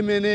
MNA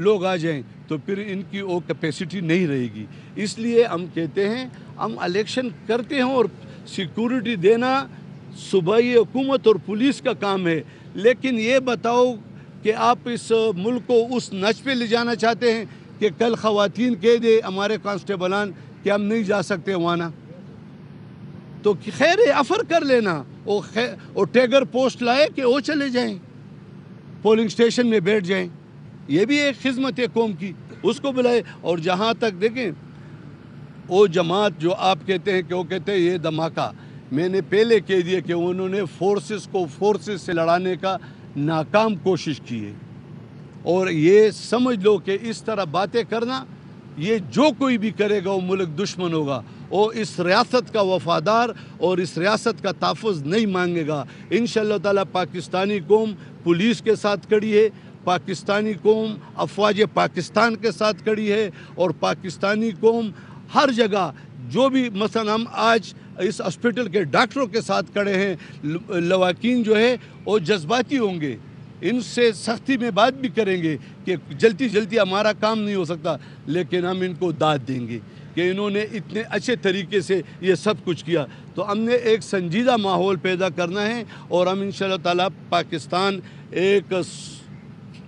لوگ آ جائیں تو پھر ان کی وہ کیپیسٹی نہیں رہے گی. اس لیے ہم کہتے ہیں ہم الیکشن کرتے ہیں اور سیکورٹی دینا صوبائی حکومت اور پولیس کا کام ہے. لیکن یہ بتاؤ کہ آپ اس ملک کو اس نچ پہ لے جانا چاہتے ہیں کہ کل خواتین کہہ دے ہمارے کانسٹیبلان کہ ہم نہیں جا سکتے وہاں, تو خیر افر کر لینا. وہ ٹیگر پوسٹ لائے کہ وہ چلے جائیں, پولنگ سٹیشن میں بیٹھ جائیں. یہ بھی ایک خدمت ہے قوم کی, اس کو بلائے. اور جہاں تک دیکھیں وہ جماعت جو آپ کہتے ہیں کہ وہ کہتے ہیں یہ دھماکہ, میں نے پہلے کہہ دیا کہ انہوں نے فورسز کو فورسز سے لڑانے کا ناکام کوشش کی ہے. اور یہ سمجھ لو کہ اس طرح باتیں کرنا, یہ جو کوئی بھی کرے گا وہ ملک دشمن ہوگا. وہ اس ریاست کا وفادار اور اس ریاست کا تحفظ نہیں مانگے گا. انشاءاللہ تعالی پاکستانی قوم پولیس کے ساتھ کھڑی ہے, پاکستانی قوم افواج پاکستان کے ساتھ کھڑی ہے, اور پاکستانی قوم ہر جگہ جو بھی مثلا ہم آج اس ہاسپٹل کے ڈاکٹروں کے ساتھ کھڑے ہیں. لواحقین جو ہے وہ جذباتی ہوں گے, ان سے سختی میں بات بھی کریں گے کہ جلدی ہمارا کام نہیں ہو سکتا, لیکن ہم ان کو داد دیں گے کہ انہوں نے اتنے اچھے طریقے سے یہ سب کچھ کیا. تو ہم نے ایک سنجیدہ ماحول پیدا کرنا ہے, اور ہم انشاءاللہ تعالی پاکستان ایک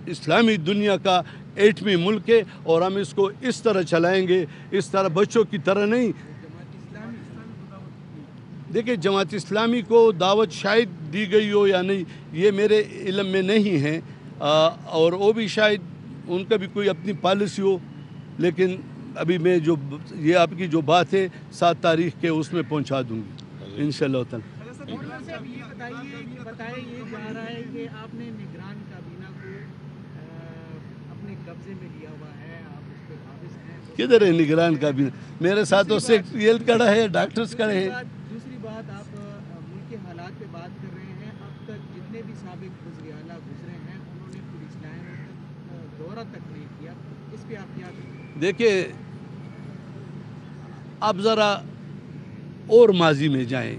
اسلامی دنیا کا 8ویں ملک ہے, اور ہم اس کو اس طرح چلائیں گے, اس طرح بچوں کی طرح نہیں. دیکھیں جماعت اسلامی کو دعوت شاید دی گئی ہو یا نہیں, یہ میرے علم میں نہیں ہے, اور وہ بھی شاید ان کا بھی کوئی اپنی پالیسی ہو. لیکن ابھی میں جو یہ آپ کی جو بات ہے 7 تاریخ کے اس میں پہنچا دوں گی انشاءاللہ تعالی. بتایا یہ جا رہا ہے کہ آپ نے نگران کابینہ کو اپنے قبضے میں لیا ہوا ہے, آپ اس پہ قابض ہیں. کدھر ہے نگران کابینہ؟ میرے ساتھ تو سیکریٹریٹ کھڑا ہے, ڈاکٹرز کھڑے ہیں. دوسری بات, آپ ملک کے حالات پہ بات کر رہے ہیں. اب تک جتنے بھی سابق وزیر اعلیٰ گزرے ہیں انہوں نے پولیس لائن تک دورہ تک نہیں کیا, اس پہ آپ کیا کہیں گے؟ دیکھیں اب ذرا اور ماضی میں جائیں.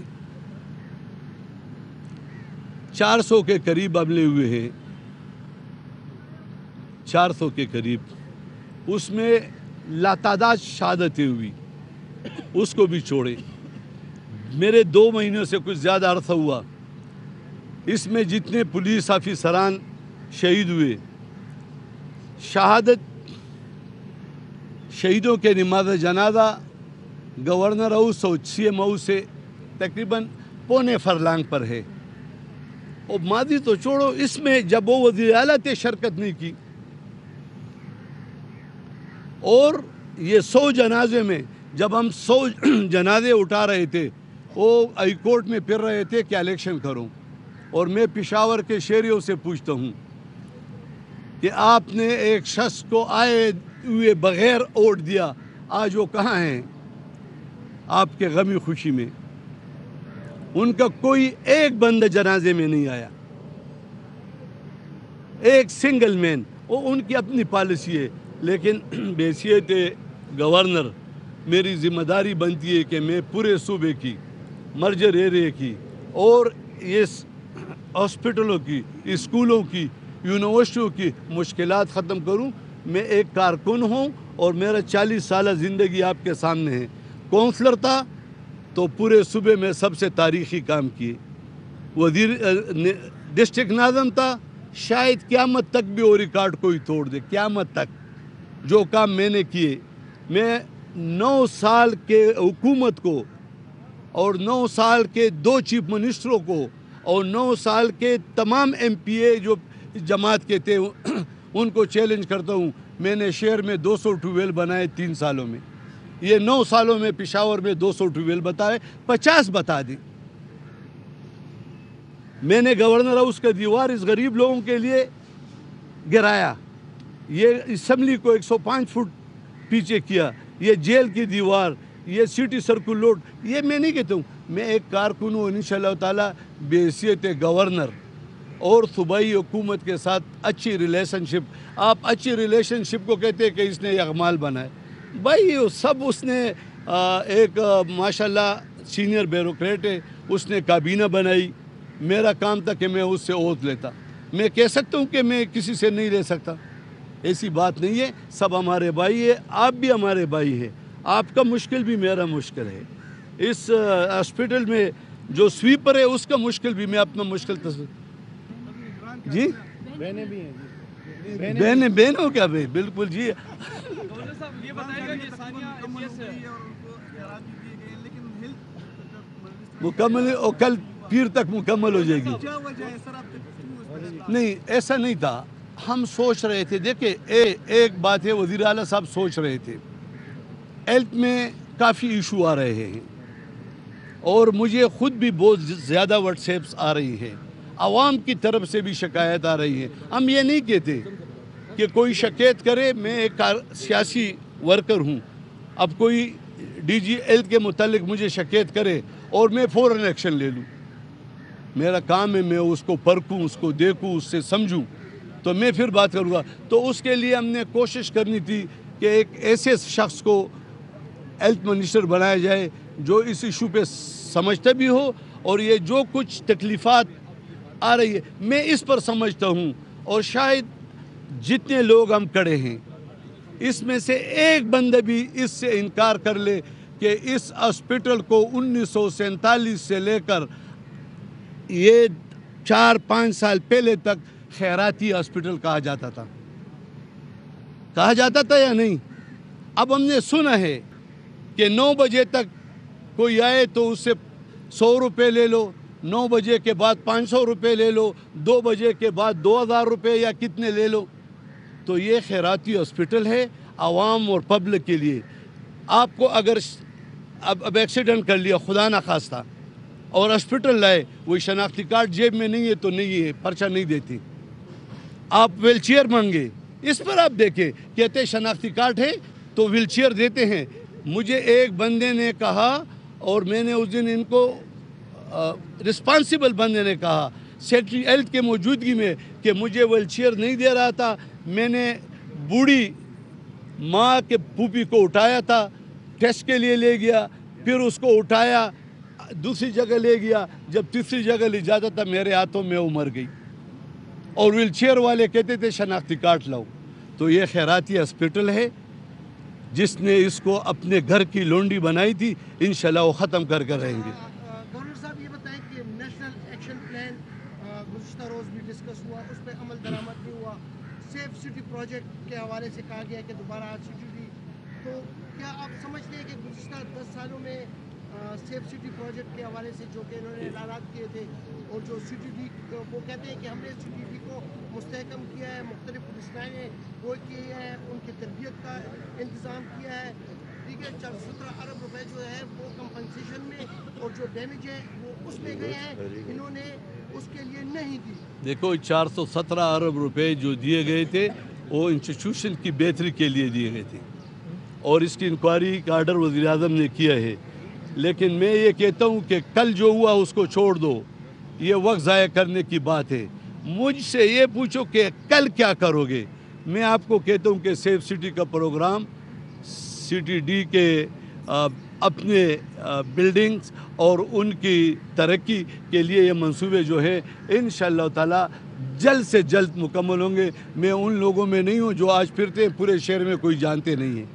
400 کے قریب حملے ہوئے ہیں, 400 کے قریب. اس میں لاتعداد شہادتیں ہوئی, اس کو بھی چھوڑے. میرے 2 مہینوں سے کچھ زیادہ عرصہ ہوا, اس میں جتنے پولیس آفیسران شہید ہوئے, شہیدوں کے نماز جنازہ گورنر ہاؤس اور CM ہاؤس سے تقریباً پونے فرلانگ پر ہے. اور ماضی تو چھوڑو, اس میں جب وہ وزیر اعلیٰ تھے شرکت نہیں کی. اور یہ 100 جنازے میں جب ہم 100 جنازے اٹھا رہے تھے, وہ ہائی کورٹ میں پھر رہے تھے کہ الیکشن کروں. اور میں پشاور کے شہریوں سے پوچھتا ہوں کہ آپ نے ایک شخص کو آئے ہوئے بغیر ووٹ دیا, آج وہ کہاں ہیں آپ کے غمی خوشی میں؟ ان کا کوئی ایک بندہ جنازے میں نہیں آیا, ایک سنگل مین. وہ ان کی اپنی پالیسی ہے. لیکن بحیثیت گورنر میری ذمہ داری بنتی ہے کہ میں پورے صوبے کی, مرجر ایریا کی, اور اس ہاسپٹلوں کی, اسکولوں کی, یونیورسٹیوں کی مشکلات ختم کروں. میں ایک کارکن ہوں, اور میرا 40 سالہ زندگی آپ کے سامنے ہے. کونسلر تھا تو پورے صوبے میں سب سے تاریخی کام کیے. وزیر ڈسٹرکٹ ناظم تھا, شاید قیامت تک بھی وہ ریکارڈ کوئی توڑ دے, قیامت تک جو کام میں نے کیے. میں 9 سال کے حکومت کو, اور 9 سال کے 2 چیف منسٹروں کو, اور 9 سال کے تمام MPA جو جماعت کے تھے ان کو چیلنج کرتا ہوں. میں نے شہر میں 200 ٹیوبویل بنائے 3 سالوں میں. یہ 9 سالوں میں پشاور میں 200 ٹیوبویل بتائے, 50 بتا دیں. میں نے گورنر ہاؤس کا دیوار اس غریب لوگوں کے لیے گرایا. یہ اسمبلی کو 105 فٹ پیچھے کیا. یہ جیل کی دیوار, یہ سٹی سرکل روڈ. یہ میں نہیں کہتا ہوں, میں ایک کارکن ہوں انشاءاللہ تعالی بحیثیت گورنر, اور صوبائی حکومت کے ساتھ اچھی ریلیشن شپ. آپ اچھی ریلیشن شپ کو کہتے ہیں کہ اس نے یہ اعمال بنائے. بھائی سب اس نے ایک ماشاءاللہ سینئر بیوروکریٹ ہے, اس نے کابینہ بنائی. میرا کام تھا کہ میں اس سے عہد لیتا. میں کہہ سکتا ہوں کہ میں کسی سے نہیں لے سکتا, ایسی بات نہیں ہے، سب ہمارے بھائی ہے، آپ بھی ہمارے بھائی ہیں، آپ کا مشکل بھی میرا مشکل ہے. اس ہاسپٹل میں جو سویپر ہے اس کا مشکل بھی میں اپنا مشکل جی بہنوں کیا بھائی، بالکل جی. مکمل اور کل پیر تک مکمل ہو جائے گی. نہیں ایسا نہیں تھا، ہم سوچ رہے تھے، دیکھیں ایک بات ہے، وزیر اعلیٰ صاحب سوچ رہے تھے ہیلتھ میں کافی ایشو آ رہے ہیں اور مجھے خود بھی بہت زیادہ واٹس ایپس آ رہی ہے، عوام کی طرف سے بھی شکایت آ رہی ہے. ہم یہ نہیں کہتے کہ کوئی شکایت کرے، میں ایک سیاسی ورکر ہوں، اب کوئی ڈی جی ہیلتھ کے متعلق مجھے شکایت کرے اور میں فوراً ایکشن لے لوں، میرا کام ہے میں اس کو پرکھوں، اس کو دیکھوں، اس سے سمجھوں تو میں پھر بات کروں گا. تو اس کے لیے ہم نے کوشش کرنی تھی کہ ایک ایسے شخص کو ہیلتھ منسٹر بنایا جائے جو اس ایشو پہ سمجھتا بھی ہو، اور یہ جو کچھ تکلیفات آ رہی ہے میں اس پر سمجھتا ہوں، اور شاید جتنے لوگ ہم کھڑے ہیں اس میں سے ایک بندہ بھی اس سے انکار کر لے کہ اس ہاسپٹل کو 1947 سے لے کر یہ 4-5 سال پہلے تک خیراتی ہاسپٹل کہا جاتا تھا یا نہیں. اب ہم نے سنا ہے کہ 9 بجے تک کوئی آئے تو اس سے 100 روپے لے لو، 9 بجے کے بعد 500 روپے لے لو، 2 بجے کے بعد 2000 روپے یا کتنے لے لو. تو یہ خیراتی ہاسپٹل ہے عوام اور پبلک کے لیے. آپ کو اگر اب ایکسیڈنٹ کر لیا خدا نخواستہ اور ہاسپٹل لائے، وہی شناختی کارڈ جیب میں نہیں ہے تو نہیں ہے، پرچہ نہیں دیتی. آپ ویل چیئر مانگے، اس پر آپ دیکھیں، کہتے شناختی کارڈ ہے تو ویل چیئر دیتے ہیں. مجھے ایک بندے نے کہا، اور میں نے اس دن ان کو رسپانسیبل بندے نے کہا سیکٹری ہیلتھ کے موجودگی میں کہ مجھے ویل چیئر نہیں دے رہا تھا. میں نے بوڑھی ماں کے پھوپھی کو اٹھایا تھا، ٹیسٹ کے لیے لے گیا، پھر اس کو اٹھایا دوسری جگہ لے گیا، جب تیسری جگہ لے جاتا تھا میرے ہاتھوں میں وہ مر گئی، اور ویل چیئر والے کہتے تھے شناختی کارڈ لاؤ. تو یہ خیراتی ہاسپٹل ہے، جس نے اس کو اپنے گھر کی لونڈی بنائی تھی، انشاءاللہ وہ ختم کر رہیں گے. گورنر صاحب یہ بتائیں کہ نیشنل ایکشن پلان گزشتہ روز بھی ڈسکس ہوا، اس پہ عمل درآمد نہیں ہوا. سیف سٹی پروجیکٹ کے حوالے سے کہا گیا کہ دوبارہ CTD، تو کیا آپ سمجھتے ہیں کہ گزشتہ 10 سالوں میں سیف سٹی پروجیکٹ کے حوالے سے جو کہ انہوں نے اعلانات کیے تھے، اور جو CTD وہ کہتے ہیں کہ ہم نے CTD کو مستحکم کیا ہے، مختلف پولیس لائنیں وہ کیے ہیں، ان کی تربیت کا انتظام کیا ہے، ٹھیک ہے، 417 ارب روپے جو ہے وہ کمپنسیشن میں، اور جو ڈیمیج ہے وہ اس میں گئے ہیں، انہوں نے اس کے لیے نہیں دی. دیکھو 417 ارب روپے جو دیے گئے تھے وہ انسٹیٹیوشن کی بہتری کے لیے دیے گئے تھے، اور اس کی انکوائری کا آرڈر وزیر اعظم نے کیا ہے. لیکن میں یہ کہتا ہوں کہ کل جو ہوا اس کو چھوڑ دو، یہ وقت ضائع کرنے کی بات ہے. مجھ سے یہ پوچھو کہ کل کیا کرو گے. میں آپ کو کہتا ہوں کہ سیف سٹی کا پروگرام CTD کے اپنے بلڈنگز اور ان کی ترقی کے لیے یہ منصوبے جو ہے انشاءاللہ تعالی جلد سے جلد مکمل ہوں گے. میں ان لوگوں میں نہیں ہوں جو آج پھرتے ہیں پورے شہر میں کوئی جانتے نہیں ہیں.